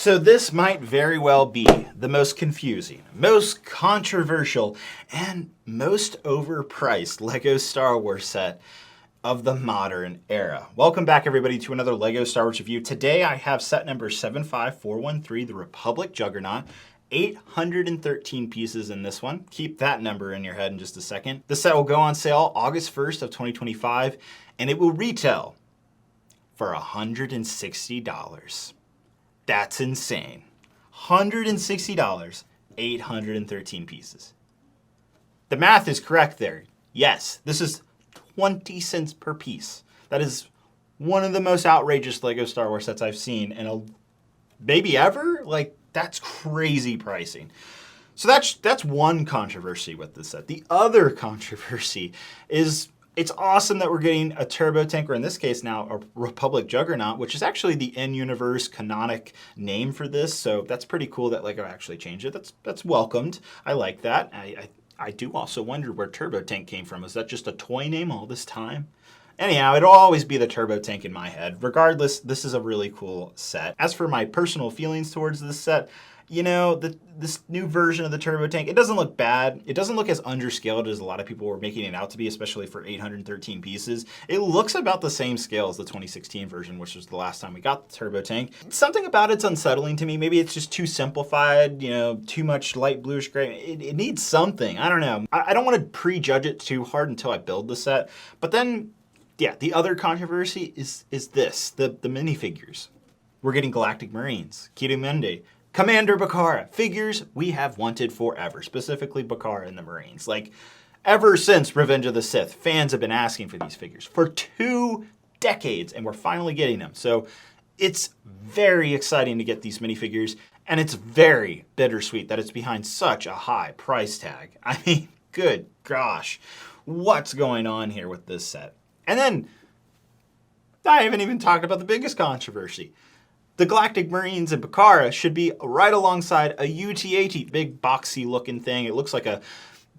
So this might very well be the most confusing, most controversial, and most overpriced LEGO Star Wars set of the modern era. Welcome back, everybody, to another LEGO Star Wars review. Today I have set number 75413, the Republic Juggernaut. 813 pieces in this one. Keep that number in your head in just a second. The set will go on sale August 1st of 2025, and it will retail for $160. That's insane. $160, 813 pieces. The math is correct there. Yes, this is 20 cents per piece. That is one of the most outrageous LEGO Star Wars sets I've seen in a maybe ever. Like, that's crazy pricing. So that's one controversy with this set. The other controversy is it's awesome that we're getting a turbo tank, or in this case now a Republic Juggernaut, which is actually the in-universe canonic name for this. So that's pretty cool that LEGO actually changed it. That's welcomed. I like that. I do also wonder where Turbo Tank came from. Is that just a toy name all this time? Anyhow, it'll always be the Turbo Tank in my head. Regardless, this is a really cool set. As for my personal feelings towards this set, you know, this new version of the Turbo Tank, it doesn't look bad. It doesn't look as underscaled as a lot of people were making it out to be, especially for 813 pieces. It looks about the same scale as the 2016 version, which was the last time we got the Turbo Tank. Something about it's unsettling to me. Maybe it's just too simplified, you know, too much light bluish gray. It needs something. I don't know. I don't want to prejudge it too hard until I build the set. But then, yeah, the other controversy is this, the minifigures. We're getting Galactic Marines, Kirimende, Commander Bakara, figures we have wanted forever, specifically Bakara and the Marines. Like, ever since Revenge of the Sith, fans have been asking for these figures for 2 decades, and we're finally getting them. So it's very exciting to get these minifigures, and it's very bittersweet that it's behind such a high price tag. I mean, good gosh, what's going on here with this set? And then, I haven't even talked about the biggest controversy. The Galactic Marines and Bakara should be right alongside a UT-80, big boxy looking thing. It looks like a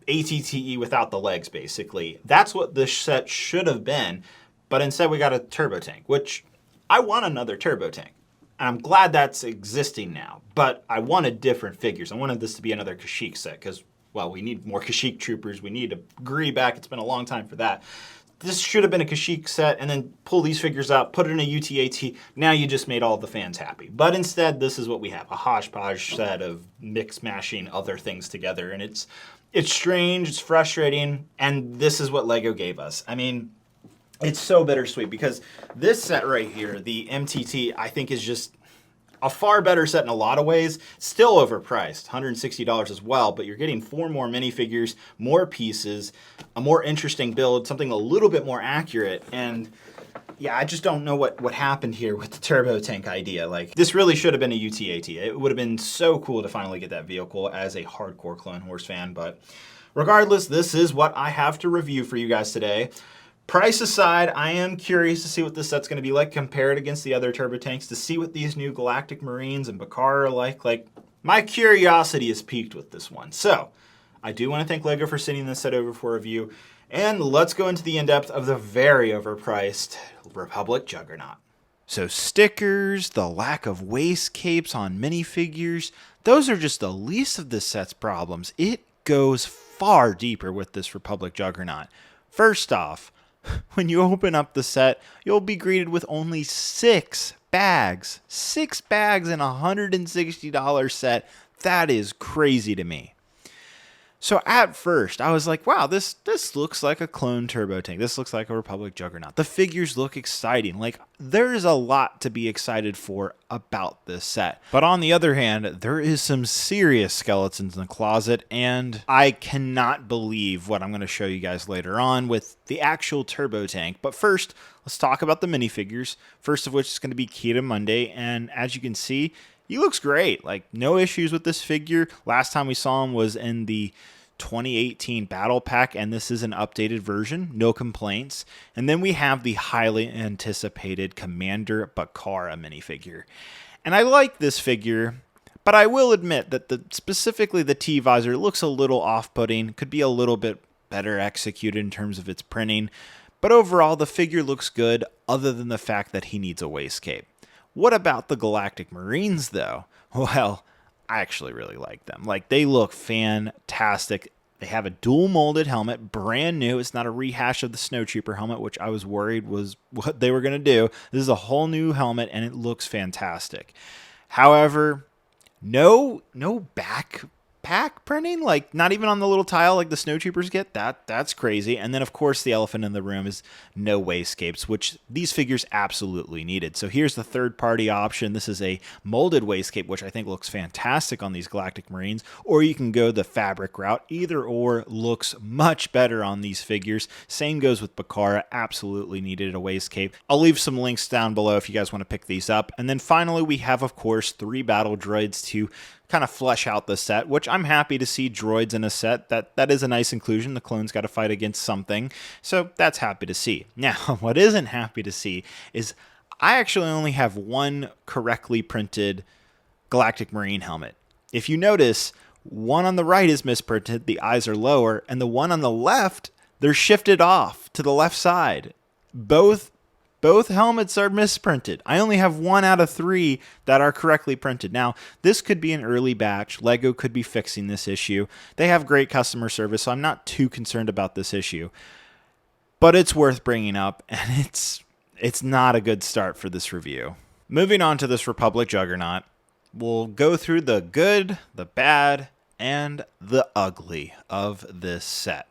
ATTE without the legs, basically. That's what this set should have been, but instead we got a turbo tank, which I want another turbo tank. And I'm glad that's existing now, but I wanted different figures. I wanted this to be another Kashyyyk set because, well, we need more Kashyyyk troopers. We need to agree back. It's been a long time for that. This should have been a Kashyyyk set, and then pull these figures out, put it in a UT-AT. Now you just made all the fans happy. But instead, this is what we have, a hodgepodge set of mix-mashing other things together. And it's strange, it's frustrating, and this is what LEGO gave us. I mean, it's so bittersweet because this set right here, the MTT, I think is just a far better set in a lot of ways. Still overpriced, $160 as well, but you're getting 4 more minifigures, more pieces, a more interesting build, something a little bit more accurate. And yeah, I just don't know what happened here with the turbo tank idea. Like, this really should have been a UT-AT. It would have been so cool to finally get that vehicle as a hardcore Clone Wars fan. But regardless, this is what I have to review for you guys today. Price aside, I am curious to see what this set's going to be like compared against the other turbo tanks, to see what these new Galactic Marines and Bakara are like. Like, my curiosity is piqued with this one. So, I do want to thank LEGO for sending this set over for review, and let's go into the in-depth of the very overpriced Republic Juggernaut. So stickers, the lack of waist capes on minifigures, those are just the least of this set's problems. It goes far deeper with this Republic Juggernaut. First off, when you open up the set, you'll be greeted with only 6 bags. 6 bags in a $160 set. That is crazy to me. So at first, I was like, wow, this looks like a clone turbo tank. This looks like a Republic Juggernaut. The figures look exciting. Like, there is a lot to be excited for about this set. But on the other hand, there is some serious skeletons in the closet, and I cannot believe what I'm going to show you guys later on with the actual turbo tank. But first, let's talk about the minifigures. First of which is going to be Kirimende, and as you can see, he looks great. Like, no issues with this figure. Last time we saw him was in the 2018 Battle Pack, and this is an updated version. No complaints. And then we have the highly anticipated Commander Bakara minifigure. And I like this figure, but I will admit that specifically the T-visor looks a little off-putting. Could be a little bit better executed in terms of its printing. But overall, the figure looks good, other than the fact that he needs a waist cape. What about the Galactic Marines, though? Well, I actually really like them. Like, they look fantastic. They have a dual molded helmet, brand new. It's not a rehash of the Snowtrooper helmet, which I was worried was what they were going to do. This is a whole new helmet, and it looks fantastic. However, no backpack printing, like not even on the little tile like the snowtroopers get. That's crazy. And then of course the elephant in the room is no wastegapes, which these figures absolutely needed. So here's the third party option. This is a molded wastecape, which I think looks fantastic on these Galactic Marines, or you can go the fabric route. Either or looks much better on these figures. Same goes with Bakara, absolutely needed a wastecape. I'll leave some links down below if you guys want to pick these up. And then finally we have of course 3 battle droids to kind of flesh out the set, which I'm happy to see droids in a set. That is a nice inclusion. The clone's got to fight against something, so that's happy to see. Now, what isn't happy to see is I actually only have one correctly printed Galactic Marine helmet. If you notice, one on the right is misprinted, the eyes are lower, and the one on the left, they're shifted off to the left side. Both helmets are misprinted. I only have 1 out of 3 that are correctly printed. Now, this could be an early batch. LEGO could be fixing this issue. They have great customer service, so I'm not too concerned about this issue. But it's worth bringing up, and it's not a good start for this review. Moving on to this Republic Juggernaut, we'll go through the good, the bad, and the ugly of this set.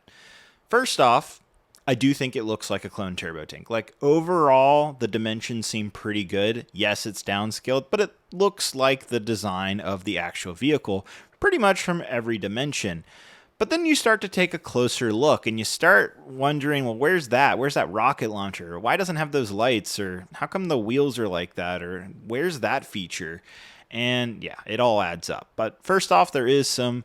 First off, I do think it looks like a clone turbo tank. Like, overall, the dimensions seem pretty good. Yes, it's downscaled, but it looks like the design of the actual vehicle pretty much from every dimension. But then you start to take a closer look and you start wondering, well, where's that? Where's that rocket launcher? Or why doesn't it have those lights? Or how come the wheels are like that? Or where's that feature? And yeah, it all adds up. But first off, there is some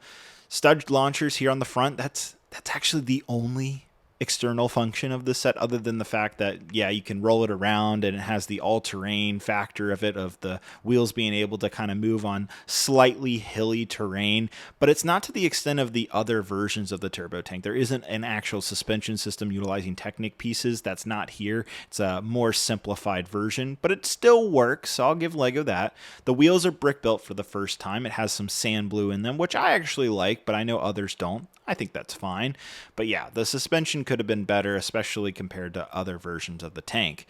stud launchers here on the front. That's actually the only external function of this set, other than the fact that, yeah, you can roll it around and it has the all-terrain factor of it, of the wheels being able to kind of move on slightly hilly terrain, but it's not to the extent of the other versions of the turbo tank. There isn't an actual suspension system utilizing Technic pieces. That's not here. It's a more simplified version, but it still works, so I'll give LEGO that. The wheels are brick built for the first time. It has some sand blue in them, which I actually like, but I know others don't. I think that's fine. But yeah, the suspension could have been better, especially compared to other versions of the tank.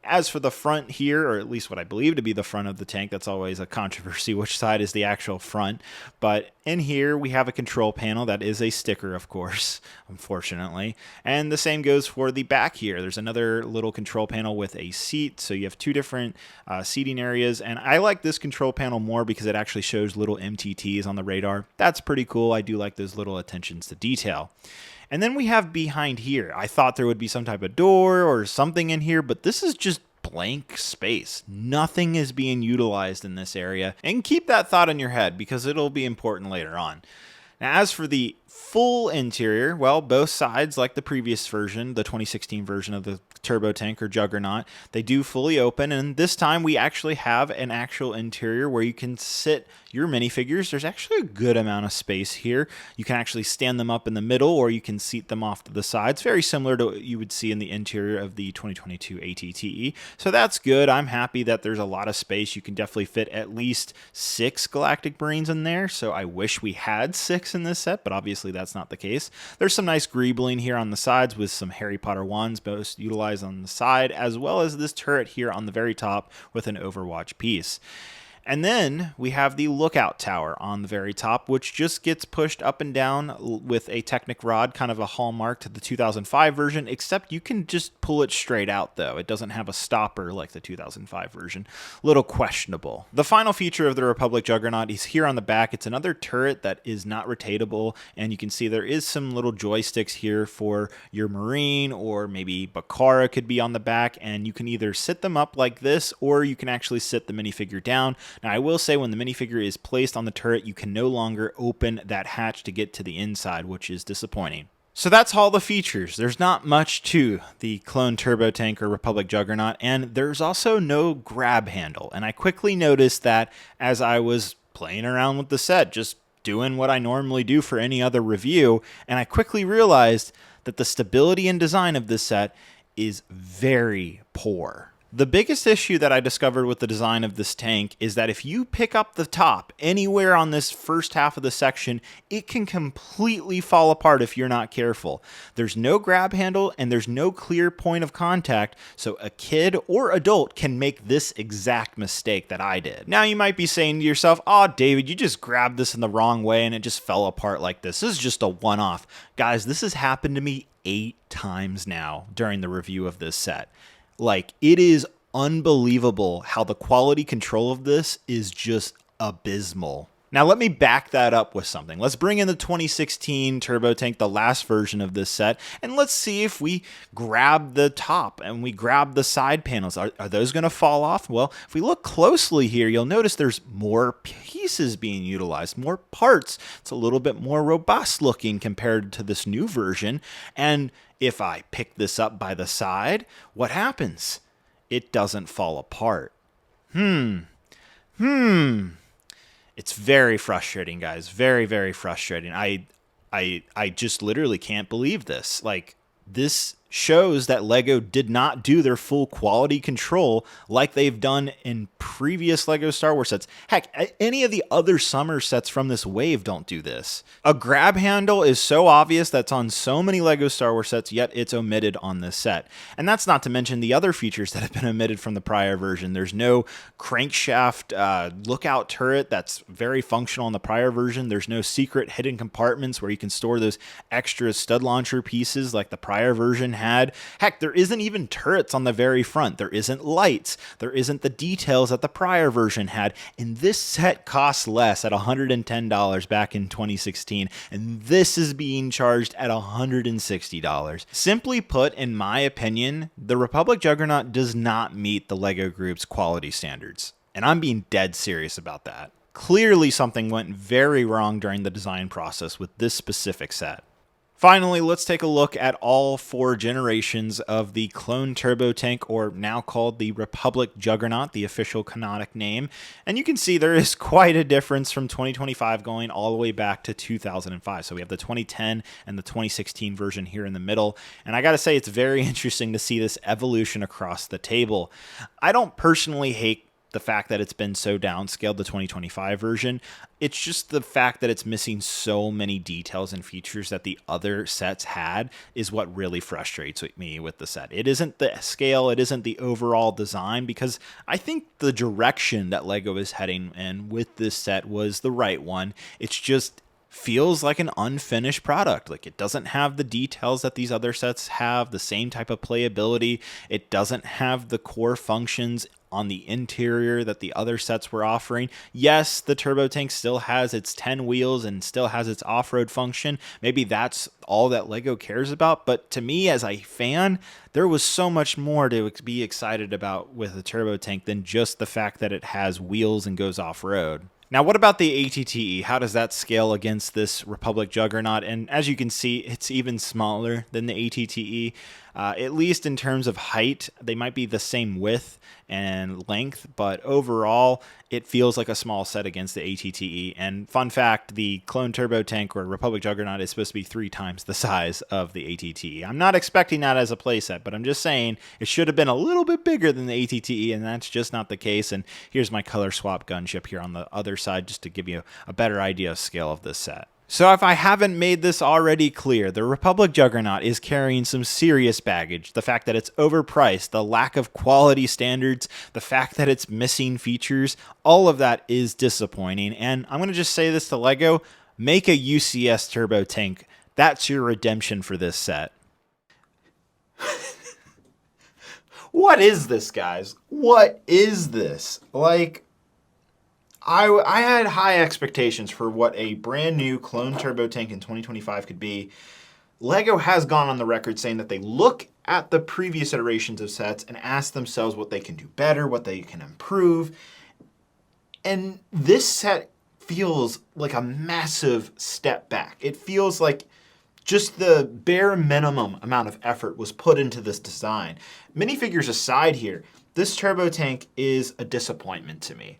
As for the front here, or at least what I believe to be the front of the tank, that's always a controversy which side is the actual front. But in here we have a control panel that is a sticker, of course, unfortunately. And the same goes for the back here. There's another little control panel with a seat, so you have 2 different seating areas. And I like this control panel more because it actually shows little MTTs on the radar. That's pretty cool. I do like those little attentions to detail. And then we have behind here, I thought there would be some type of door or something in here, but this is just blank space. Nothing is being utilized in this area. And keep that thought in your head because it'll be important later on. Now, as for the full interior, well, both sides, like the previous version, the 2016 version of the turbo tank or Juggernaut, they do fully open, and this time we actually have an actual interior where you can sit your minifigures. There's actually a good amount of space here. You can actually stand them up in the middle, or you can seat them off to the sides, very similar to what you would see in the interior of the 2022 ATTE. So that's good. I'm happy that there's a lot of space. You can definitely fit at least 6 Galactic Marines in there, so I wish we had 6 in this set, but obviously that's not the case. There's some nice greebling here on the sides with some Harry Potter wands both utilized on the side, as well as this turret here on the very top with an Overwatch piece. And then we have the lookout tower on the very top, which just gets pushed up and down with a Technic rod, kind of a hallmark to the 2005 version, except you can just pull it straight out, though. It doesn't have a stopper like the 2005 version. Little questionable. The final feature of the Republic Juggernaut is here on the back. It's another turret that is not rotatable, and you can see there is some little joysticks here for your Marine, or maybe Bakara could be on the back, and you can either sit them up like this, or you can actually sit the minifigure down. Now, I will say when the minifigure is placed on the turret, you can no longer open that hatch to get to the inside, which is disappointing. So that's all the features. There's not much to the clone turbo tank or Republic Juggernaut, and there's also no grab handle. And I quickly noticed that as I was playing around with the set, just doing what I normally do for any other review, and I quickly realized that the stability and design of this set is very poor. The biggest issue that I discovered with the design of this tank is that if you pick up the top anywhere on this first half of the section, it can completely fall apart if you're not careful. There's no grab handle and there's no clear point of contact, so a kid or adult can make this exact mistake that I did. Now you might be saying to yourself, "Oh, David, you just grabbed this in the wrong way and it just fell apart like this. This is just a one-off." Guys, this has happened to me 8 times now during the review of this set. Like, it is unbelievable how the quality control of this is just abysmal. Now, let me back that up with something. Let's bring in the 2016 Turbo Tank, the last version of this set, and let's see if we grab the top and we grab the side panels. Are those going to fall off? Well, if we look closely here, you'll notice there's more pieces being utilized, more parts. It's a little bit more robust looking compared to this new version. And if I pick this up by the side, what happens? It doesn't fall apart. It's very frustrating, guys. Very, very frustrating. I just literally can't believe this. Like, this shows that LEGO did not do their full quality control like they've done in previous LEGO Star Wars sets. Heck, any of the other summer sets from this wave don't do this. A grab handle is so obvious that's on so many LEGO Star Wars sets, yet it's omitted on this set. And that's not to mention the other features that have been omitted from the prior version. There's no crankshaft lookout turret that's very functional in the prior version. There's no secret hidden compartments where you can store those extra stud launcher pieces like the prior version had. Heck, there isn't even turrets on the very front. There isn't lights. There isn't the details that the prior version had. And this set costs less at $110 back in 2016. And this is being charged at $160. Simply put, in my opinion, the Republic Juggernaut does not meet the LEGO Group's quality standards. And I'm being dead serious about that. Clearly something went very wrong during the design process with this specific set. Finally, let's take a look at all 4 generations of the Clone Turbo Tank, or now called the Republic Juggernaut, the official canonic name. And you can see there is quite a difference from 2025 going all the way back to 2005. So we have the 2010 and the 2016 version here in the middle. And I gotta say, it's very interesting to see this evolution across the table. I don't personally hate the fact that it's been so downscaled, the 2025 version. It's just the fact that it's missing so many details and features that the other sets had is what really frustrates me with the set. It isn't the scale, it isn't the overall design, because I think the direction that LEGO is heading in with this set was the right one. It's just feels like an unfinished product. Like, it doesn't have the details that these other sets have, the same type of playability. It doesn't have the core functions on the interior that the other sets were offering. Yes, the Turbo Tank still has its 10 wheels and still has its off-road function. Maybe that's all that LEGO cares about, but to me as a fan, there was so much more to be excited about with the Turbo Tank than just the fact that it has wheels and goes off-road. Now, what about the ATTE? How does that scale against this Republic Juggernaut? And as you can see, it's even smaller than the ATTE. At least in terms of height, they might be the same width and length, but overall, it feels like a small set against the ATTE. And fun fact, the Clone Turbo Tank or Republic Juggernaut is supposed to be 3 times the size of the ATTE. I'm not expecting that as a playset, but I'm just saying it should have been a little bit bigger than the ATTE, and that's just not the case. And here's my color swap gunship here on the other side, just to give you a better idea of scale of this set. So if I haven't made this already clear, the Republic Juggernaut is carrying some serious baggage. The fact that it's overpriced, the lack of quality standards, the fact that it's missing features, all of that is disappointing. And I'm going to just say this to LEGO, make a UCS Turbo Tank. That's your redemption for this set. What is this, guys? What is this? Like, I had high expectations for what a brand new Clone Turbo Tank in 2025 could be. LEGO has gone on the record saying that they look at the previous iterations of sets and ask themselves what they can do better, what they can improve. And this set feels like a massive step back. It feels like just the bare minimum amount of effort was put into this design. Minifigures aside here, this Turbo Tank is a disappointment to me.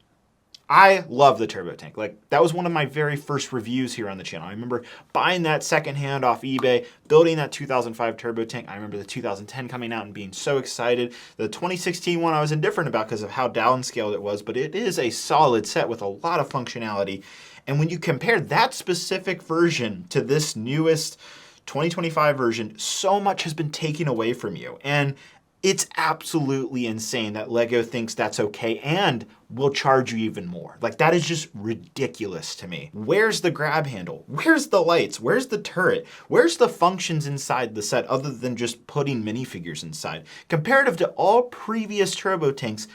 I love the turbo tank. Like, that was one of my very first reviews here on the channel. I remember buying that secondhand off eBay, building that 2005 turbo tank. I remember the 2010 coming out and being so excited. The 2016 one I was indifferent about because of how downscaled it was, but it is a solid set with a lot of functionality. And when you compare that specific version to this newest 2025 version, so much has been taken away from you. And it's absolutely insane that LEGO thinks that's okay and will charge you even more. Like, that is just ridiculous to me. Where's the grab handle? Where's the lights? Where's the turret? Where's the functions inside the set other than just putting minifigures inside? Comparative to all previous turbo tanks,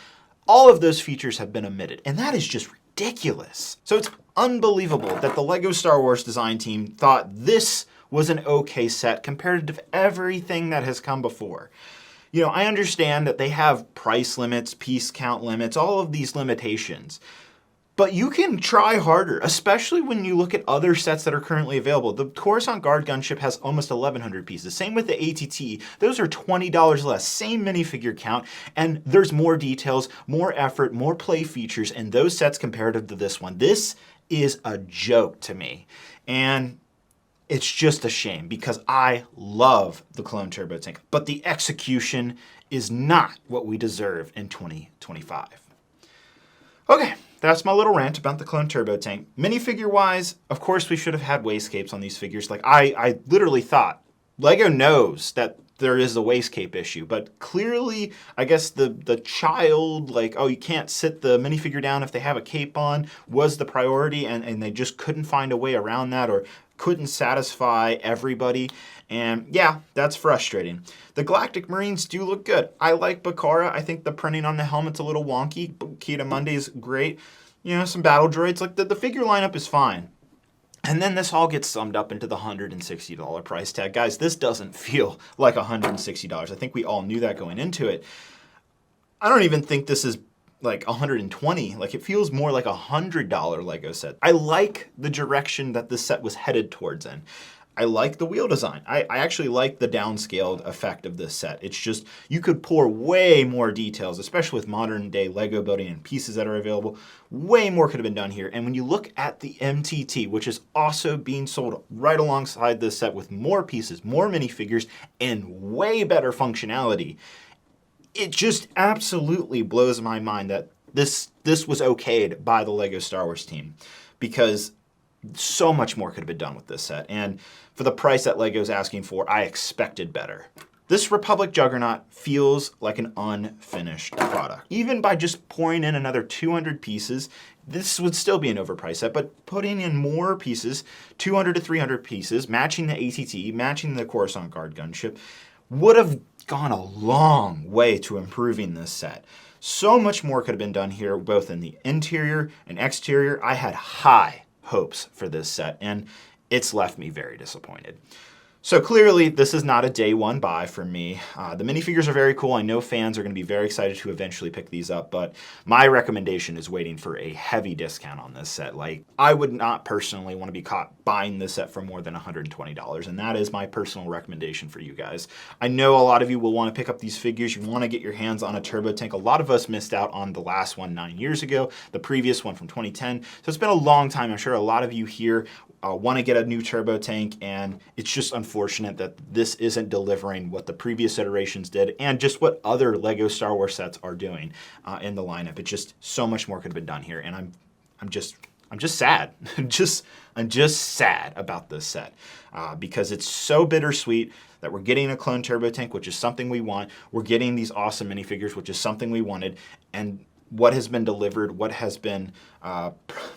all of those features have been omitted, and that is just ridiculous. So it's unbelievable that the LEGO Star Wars design team thought this was an okay set compared to everything that has come before. You know, I understand that they have price limits, piece count limits, all of these limitations. But you can try harder, especially when you look at other sets that are currently available. The Coruscant Guard gunship has almost 1,100 pieces. Same with the ATT. Those are $20 less. Same minifigure count, and there's more details, more effort, more play features in those sets comparative to this one. This is a joke to me. And it's just a shame because I love the Clone Turbo Tank, but the execution is not what we deserve in 2025. Okay, that's my little rant about the Clone Turbo Tank. Minifigure-wise, of course we should have had wastegapes on these figures. Like, I literally thought, LEGO knows that there is a wastecape issue, but clearly, I guess the child, like, oh, you can't sit the minifigure down if they have a cape on, was the priority, and they just couldn't find a way around that, or couldn't satisfy everybody. And yeah, that's frustrating. The Galactic Marines do look good. I like Bakara. I think the printing on the helmet's a little wonky. Kita Monday's great. You know, some battle droids. Like, the figure lineup is fine. And then this all gets summed up into the $160 price tag. Guys, this doesn't feel like $160. I think we all knew that going into it. I don't even think this is like $120. Like, it feels more like a $100 LEGO set. I like the direction that this set was headed towards in. I like the wheel design. I actually like the downscaled effect of this set. It's just, you could pour way more details, especially with modern day LEGO building and pieces that are available. Way more could have been done here. And when you look at the MTT, which is also being sold right alongside this set with more pieces, more minifigures, and way better functionality, it just absolutely blows my mind that this was okayed by the LEGO Star Wars team, because so much more could have been done with this set. And for the price that LEGO's asking for, I expected better. This Republic Juggernaut feels like an unfinished product. Even by just pouring in another 200 pieces, this would still be an overpriced set, but putting in more pieces, 200 to 300 pieces, matching the ATT, matching the Coruscant Guard gunship, would have gone a long way to improving this set. So much more could have been done here, both in the interior and exterior. I had high hopes for this set, and it's left me very disappointed. So clearly, this is not a day one buy for me. The minifigures are very cool. I know fans are going to be very excited to eventually pick these up, but my recommendation is waiting for a heavy discount on this set. Like, I would not personally want to be caught buying this set for more than $120, and that is my personal recommendation for you guys. I know a lot of you will want to pick up these figures. You want to get your hands on a turbo tank. A lot of us missed out on the last one 9 years ago, the previous one from 2010. So it's been a long time. I'm sure a lot of you here want to get a new turbo tank, and it's just unfortunate that this isn't delivering what the previous iterations did and just what other LEGO Star Wars sets are doing in the lineup. It's just so much more could have been done here, and I'm just sad. I'm just sad about this set because it's so bittersweet that we're getting a clone turbo tank, which is something we want. We're getting these awesome minifigures, which is something we wanted, and what has been delivered, what has been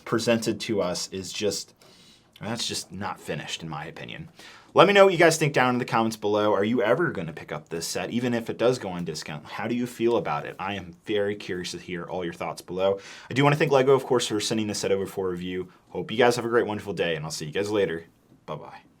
presented to us is just, that's just not finished, in my opinion. Let me know what you guys think down in the comments below. Are you ever going to pick up this set, even if it does go on discount? How do you feel about it? I am very curious to hear all your thoughts below. I do want to thank LEGO, of course, for sending this set over for review. Hope you guys have a great, wonderful day, and I'll see you guys later. Bye-bye.